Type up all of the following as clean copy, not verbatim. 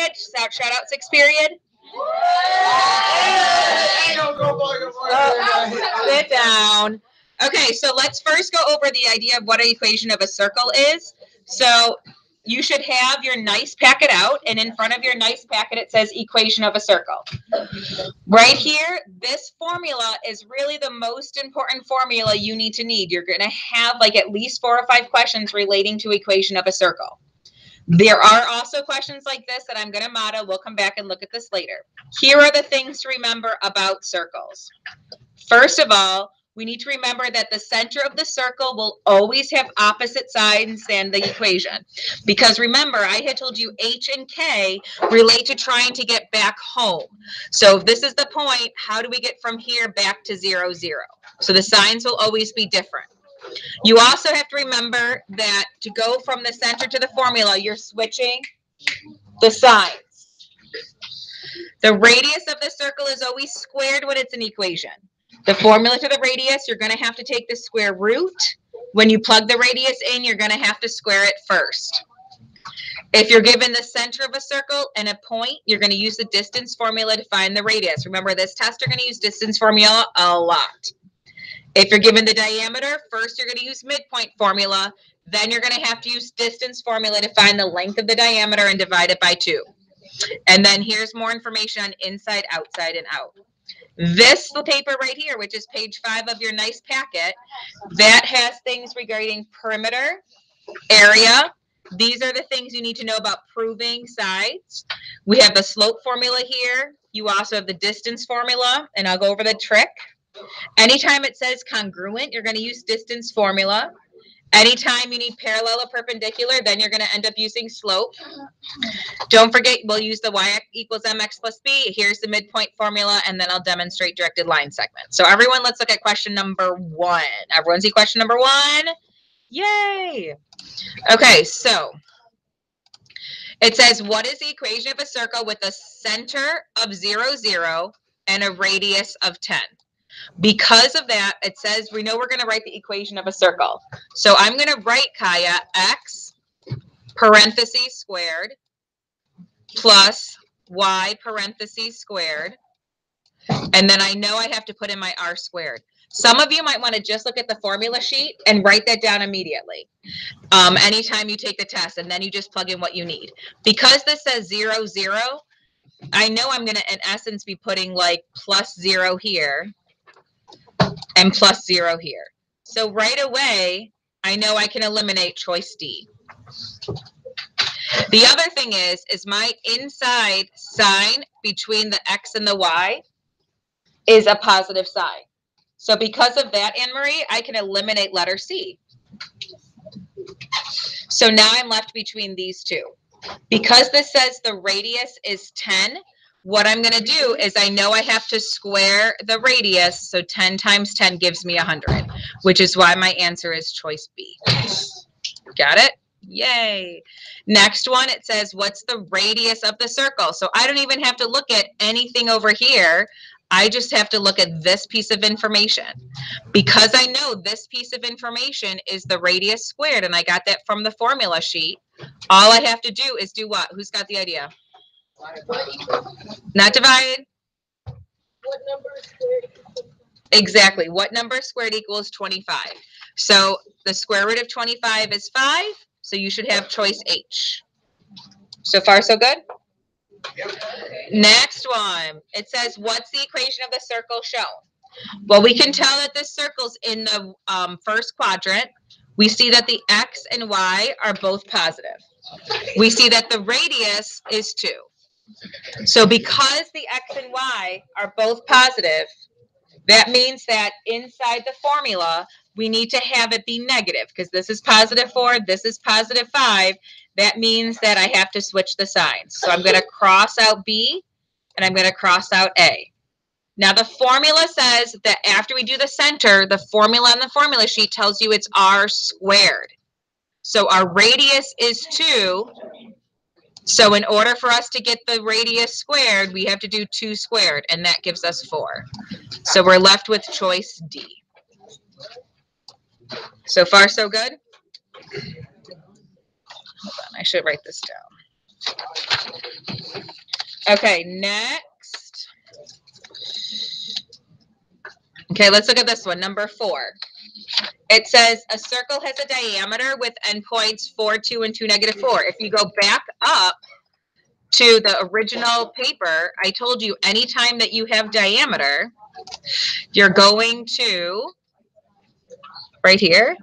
period. Shout out 6th period. Sit down. Okay, so let's first go over the idea of what an equation of a circle is. So you should have your nice packet out, and in front of your nice packet it says equation of a circle. Right here, this formula is really the most important formula you need. You're going to have like at least 4 or 5 questions relating to equation of a circle. There are also questions like this that I'm going to model. We'll come back and look at this later. Here are the things to remember about circles. First of all, we need to remember that the center of the circle will always have opposite sides than the equation. Because remember, I had told you H and K relate to trying to get back home. So if this is the point, how do we get from here back to 0, 0? So the signs will always be different. You also have to remember that to go from the center to the formula, you're switching the signs. The radius of the circle is always squared when it's an equation. The formula to the radius, you're going to have to take the square root. When you plug the radius in, you're going to have to square it first. If you're given the center of a circle and a point, you're going to use the distance formula to find the radius. Remember, this test, you're going to use distance formula a lot. If you're given the diameter, first you're going to use midpoint formula. Then you're going to have to use distance formula to find the length of the diameter and divide it by 2. And then here's more information on inside, outside, and out. This paper right here, which is page 5 of your nice packet, that has things regarding perimeter, area. These are the things you need to know about proving sides. We have the slope formula here. You also have the distance formula, and I'll go over the trick. Anytime it says congruent, you're going to use distance formula. Anytime you need parallel or perpendicular, then you're going to end up using slope. Don't forget, we'll use the y equals mx plus b. Here's the midpoint formula, and then I'll demonstrate directed line segments. So everyone, let's look at question number 1. Everyone see question number 1? Yay! Okay, so it says, what is the equation of a circle with a center of 0, 0 and a radius of 10? Because of that, it says we know we're going to write the equation of a circle. So I'm going to write, Kaya, x parentheses squared plus y parentheses squared. And then I know I have to put in my r squared. Some of you might want to just look at the formula sheet and write that down immediately. Anytime you take the test, and then you just plug in what you need. Because this says 0, 0, I know I'm going to, in essence, be putting like plus 0 here and plus 0 here. So right away, I know I can eliminate choice D. The other thing is my inside sign between the X and the Y is a positive sign. So because of that, Anne-Marie, I can eliminate letter C. So now I'm left between these two. Because this says the radius is 10, what I'm going to do is I know I have to square the radius. So 10 times 10 gives me 100, which is why my answer is choice B. Got it? Yay. Next one, it says, what's the radius of the circle? So I don't even have to look at anything over here. I just have to look at this piece of information. Because I know this piece of information is the radius squared, and I got that from the formula sheet, all I have to do is do what? Who's got the idea? Not divide. What number squared equals 25? Exactly. What number squared equals 25? So the square root of 25 is 5. So you should have choice H. So far, so good? Yep. Next one. It says, what's the equation of the circle shown? Well, we can tell that this circle's in the first quadrant. We see that the X and Y are both positive. We see that the radius is 2. So because the X and Y are both positive, that means that inside the formula, we need to have it be negative because this is positive 4, this is positive 5. That means that I have to switch the signs. So I'm going to cross out B and I'm going to cross out A. Now the formula says that after we do the center, the formula on the formula sheet tells you it's r squared. So our radius is 2. So in order for us to get the radius squared, we have to do 2 squared, and that gives us 4. So we're left with choice D. So far, so good? Hold on, I should write this down. Okay, next. Okay, let's look at this one, number 4. It says a circle has a diameter with endpoints 4, 2, and 2, -4. If you go back up to the original paper, I told you anytime that you have diameter, you're going to, right here,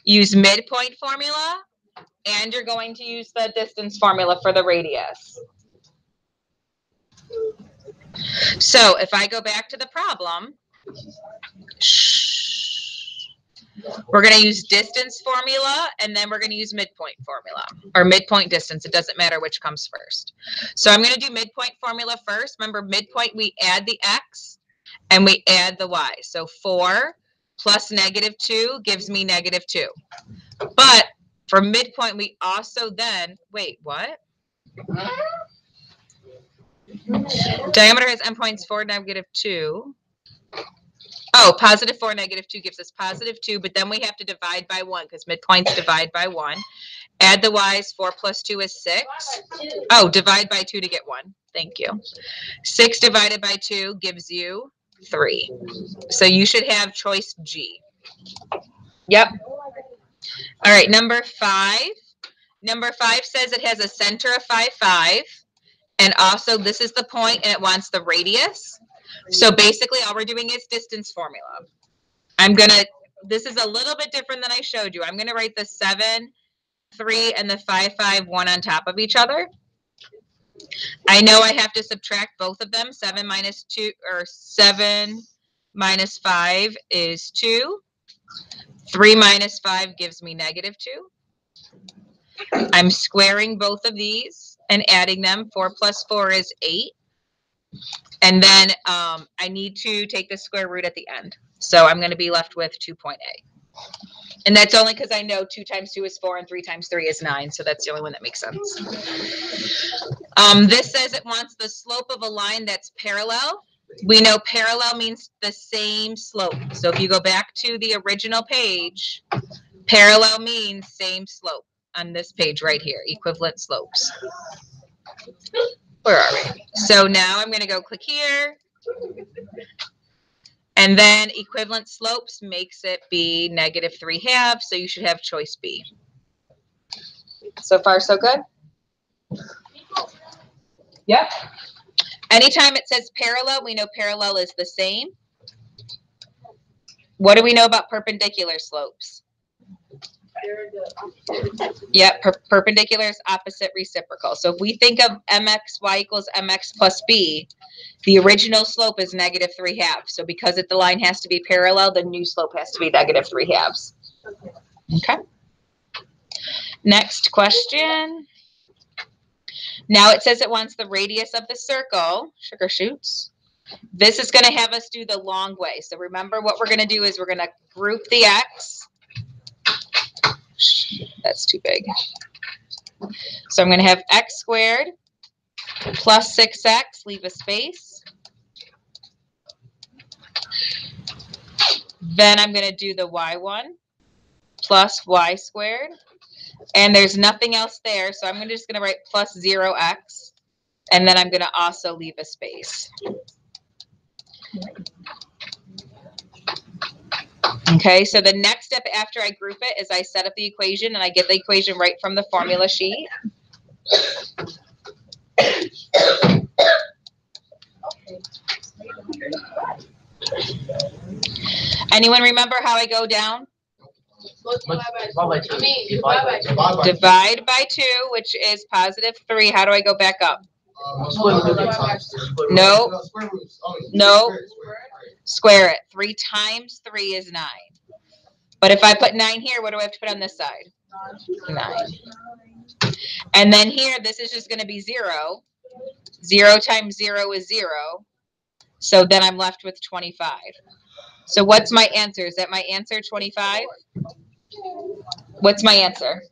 use midpoint formula, and you're going to use the distance formula for the radius. So if I go back to the problem, we're going to use distance formula, and then we're going to use midpoint formula, or midpoint distance. It doesn't matter which comes first. So I'm going to do midpoint formula first. Remember, midpoint, we add the x, and we add the y. So 4 plus -2 gives me -2. But for midpoint, we also then, wait, what? Diameter has endpoints 4, -2. Oh, +4, -2 gives us +2, but then we have to divide by 1 because midpoints divide by 1. Add the y's, 4 plus 2 is 6. Oh, divide by 2 to get 1. Thank you. 6 divided by 2 gives you 3. So you should have choice G. Yep. All right, number 5. Number 5 says it has a center of 5, 5. And also this is the point and it wants the radius. So basically all we're doing is distance formula. This is a little bit different than I showed you. I'm going to write the 7, 3, and the 5, 5, 1 on top of each other. I know I have to subtract both of them. 7 minus 2, or 7 minus 5 is 2. 3 minus 5 gives me -2. I'm squaring both of these and adding them. 4 plus 4 is 8. And then I need to take the square root at the end. So I'm going to be left with 2.8. And that's only because I know 2 times 2 is 4 and 3 times 3 is 9. So that's the only one that makes sense. This says it wants the slope of a line that's parallel. We know parallel means the same slope. So if you go back to the original page, parallel means same slope on this page right here, equivalent slopes. Where are we? So now I'm going to go click here. And then equivalent slopes makes it be -3/2. So you should have choice B. So far, so good? Yep. Anytime it says parallel, we know parallel is the same. What do we know about perpendicular slopes? Yep, perpendicular is opposite reciprocal. So if we think of mxy equals mx plus b, the original slope is -3/2. So because the line has to be parallel, the new slope has to be -3/2. Okay. Next question. Now it says it wants the radius of the circle, sugar shoots. This is going to have us do the long way. So remember what we're going to do is we're going to group the x. That's too big. So I'm going to have x squared plus 6x, leave a space. Then I'm going to do the y1 plus y squared. And there's nothing else there, so I'm just going to write plus 0x. And then I'm going to also leave a space. Okay, so the next step after I group it is I set up the equation, and I get the equation right from the formula sheet. Anyone remember how I go down? Divide by 2, which is +3. How do I go back up? No. No. Square it. 3 times 3 is 9. But if I put 9 here, what do I have to put on this side? 9. And then here, this is just going to be 0. 0 times 0 is 0. So then I'm left with 25. So what's my answer? Is that my answer, 25? What's my answer?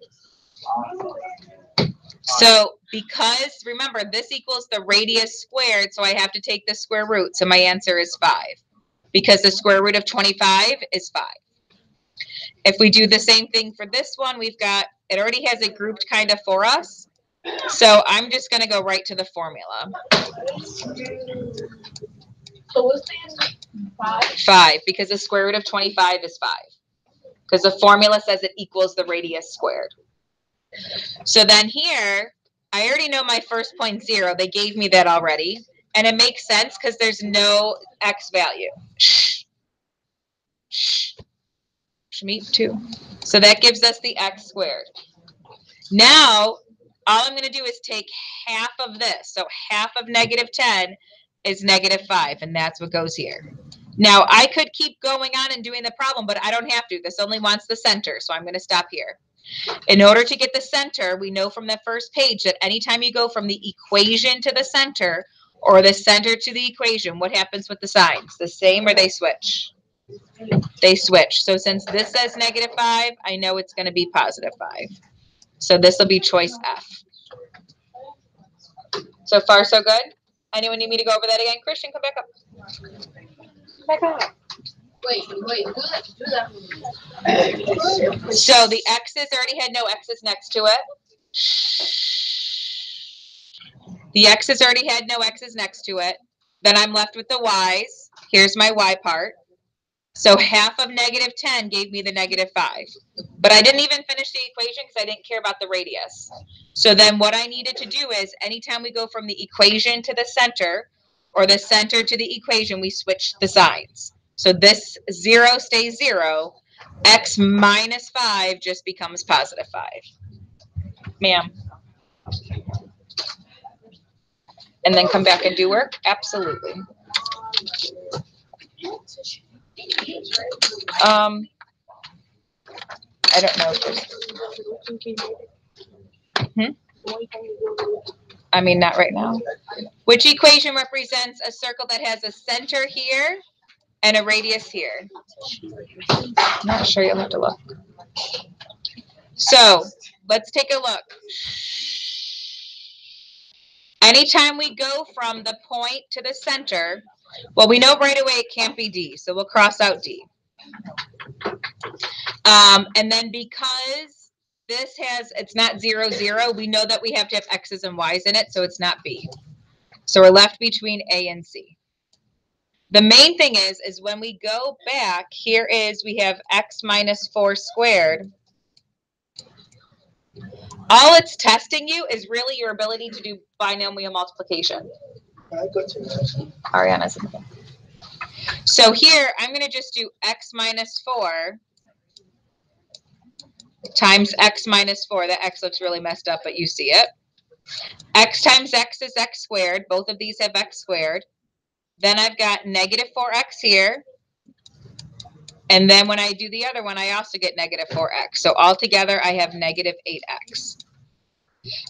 So because, remember, this equals the radius squared, so I have to take the square root. So my answer is 5. Because the square root of 25 is 5. If we do the same thing for this one, we've got, it already has it grouped kind of for us. So I'm just going to go right to the formula. So what's the answer? 5? 5, because the square root of 25 is 5. Because the formula says it equals the radius squared. So then here, I already know my first point 0. They gave me that already. And it makes sense because there's no x value. Shmeep 2. So that gives us the x squared. Now, all I'm going to do is take half of this. So half of negative 10 is negative 5, and that's what goes here. Now, I could keep going on and doing the problem, but I don't have to. This only wants the center, so I'm going to stop here. In order to get the center, we know from the first page that anytime you go from the equation to the center or the center to the equation, what happens with the signs? The same or they switch? They switch. So since this says negative 5, I know it's going to be positive 5. So this will be choice F. So far, so good? Anyone need me to go over that again? Christian, come back up. Back up. Wait, do that. So the x's already had no x's next to it. The x's already had no x's next to it. Then I'm left with the y's. Here's my y part. So half of negative 10 gave me the negative 5. But I didn't even finish the equation because I didn't care about the radius. So then what I needed to do is anytime we go from the equation to the center or the center to the equation, we switch the signs. So this 0 stays 0. X minus 5 just becomes positive 5. Ma'am. And then come back and do work? Absolutely. I don't know. I mean, not right now. Which equation represents a circle that has a center here and a radius here? Not sure, you'll have to look. So let's take a look. Anytime we go from the point to the center, well, we know right away it can't be D, so we'll cross out D. And then because this has, it's not 0, 0, we know that we have to have X's and Y's in it, so it's not B. So we're left between A and C. The main thing is when we go back, here is, we have X minus 4 squared. All it's testing you is really your ability to do binomial multiplication. Ariana's in there. So here, I'm going to just do X minus 4 times X minus 4. That X looks really messed up, but you see it. X times X is X squared. Both of these have X squared. Then I've got negative 4X here. And then when I do the other one, I also get negative 4X. So altogether, I have negative 8X.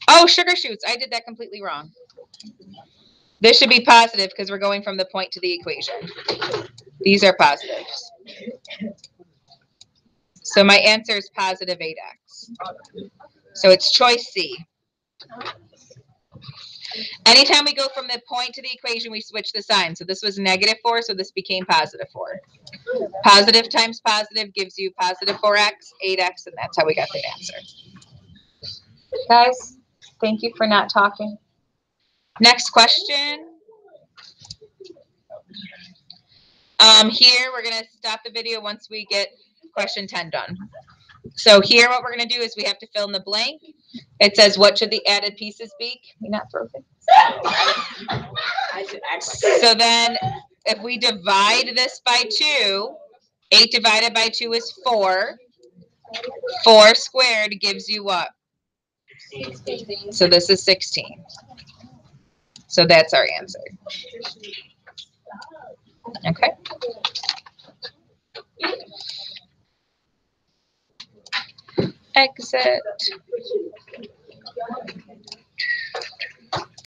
Oh, sugar shoots. I did that completely wrong. This should be positive because we're going from the point to the equation. These are positives. So my answer is positive 8X. So it's choice C. Anytime we go from the point to the equation, we switch the sign. So this was negative 4, so this became positive 4. Positive times positive gives you positive 4X, 8X, and that's how we got the answer. Guys, thank you for not talking. Next question. Here, we're going to stop the video once we get question 10 done. So here, what we're going to do is we have to fill in the blank. It says, what should the added pieces be? Can we not throw things? So then, if we divide this by 2, 8 divided by 2 is 4. 4 squared gives you what? 16. So this is 16. So that's our answer. Okay. Exit.